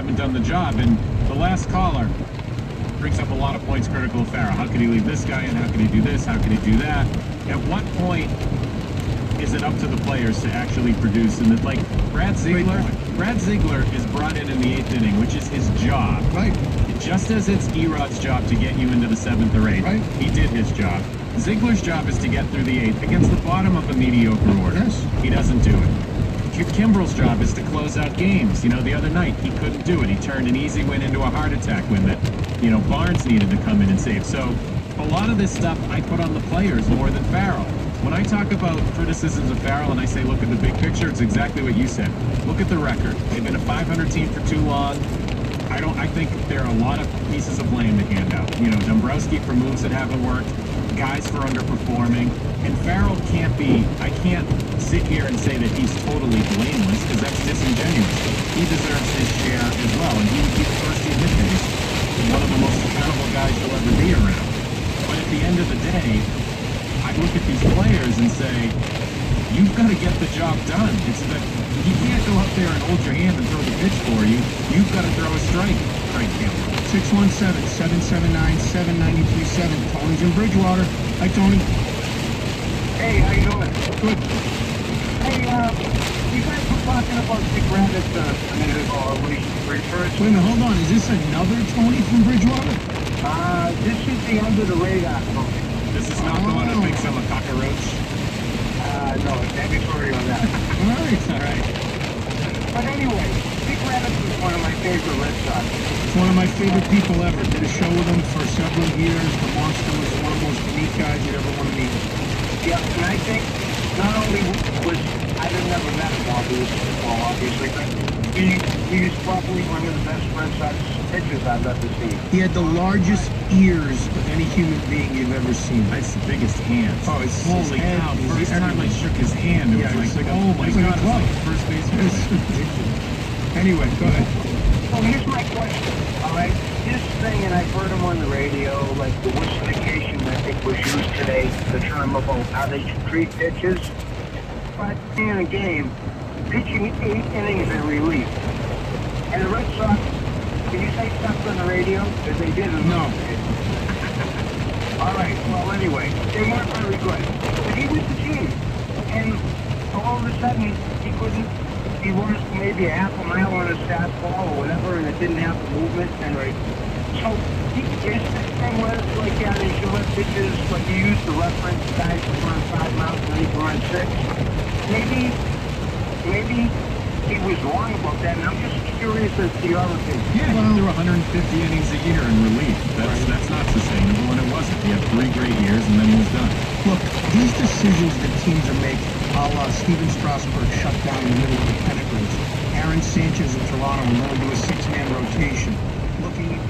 haven't done the job. And the last caller brings up a lot of points critical of Farrell. How could he leave this guy in? How could he do this? How could he do that? At what point is it up to the players to actually produce? And like Brad Ziegler is brought in the 8th inning, which is his job. Right. Just as it's Erod's job to get you into the 7th or 8th, right. He did his job. Ziegler's job is to get through the 8th against the bottom of a mediocre order. Yes. He doesn't do it. Kimbrel's job is to close out games. You know, the other night, he couldn't do it. He turned an easy win into a heart attack win that, you know, Barnes needed to come in and save. So a lot of this stuff I put on the players more than Farrell. When I talk about criticisms of Farrell and I say look at the big picture, it's exactly what you said. Look at the record. They've been a 500 team for too long. I think there are a lot of pieces of blame to hand out. You know, Dombrowski for moves that haven't worked, guys for underperforming, and Farrell I can't sit here and say that he's totally blameless, because that's disingenuous. He deserves his share as well, and he would be the first to admit that he's one of the most accountable guys you'll ever be around. But at the end of the day, I look at these players and say, you've got to get the job done. It's that he can't go up there and hold your hand and throw the pitch for you. You've got to throw a strike, Frank Campbell. 617-779-7937. Tony's in Bridgewater. Hi, Tony. Hey, how you doing? Good. Hey, you guys were talking about Dick Rabbit a minute ago. We referred to... Wait a minute, hold on. Is this another Tony from Bridgewater? This is the under the radar Tony. This is not the one that thinks I'm a cockroach. No, maybe sorry on that. All right. But anyway, Dick Rabbit was one of my favorite Red Sox. It's one of my favorite people ever. Did a show with him for several years. The Monster was one of the most unique guys you'd ever want to meet. Yeah, and I think not only was I never met him while he was football, obviously, but he was probably one of the best Red Sox pitchers I've ever seen. He had the largest ears of any human being you've ever seen. That's the biggest hands. Oh, it's holy his cow! head, First time I shook his hand, it Yeah, was it's like, like a- oh my it's like a god, it's glove. like first baseman. Anyway, go ahead. So here's my question, all right? This thing, and I've heard him on the radio, like the wussification that I think was used today, the term about how they should treat pitches. But in a game, pitching 8 innings in relief. And the Red Sox, can you say stuff on the radio? Because they didn't. No. All right, well, anyway, they weren't very good. But he was the team. And all of a sudden, he was maybe a half a mile on his fastball or whatever, and it didn't have the movement. And so his thing was like, yeah, they should let pitches, like you used the reference, guys can run 5 miles and they can run 6. Maybe he was wrong about that, and I'm just curious as to your opinion. Yeah, he threw 150 innings a year in relief. That's not sustainable, and it wasn't. He had 3 great years, and then he was done. Look, these decisions that teams are making, a la Steven Strasburg shut down in the middle of the pennant race, Aaron Sanchez in Toronto will only do a 6-man rotation, looking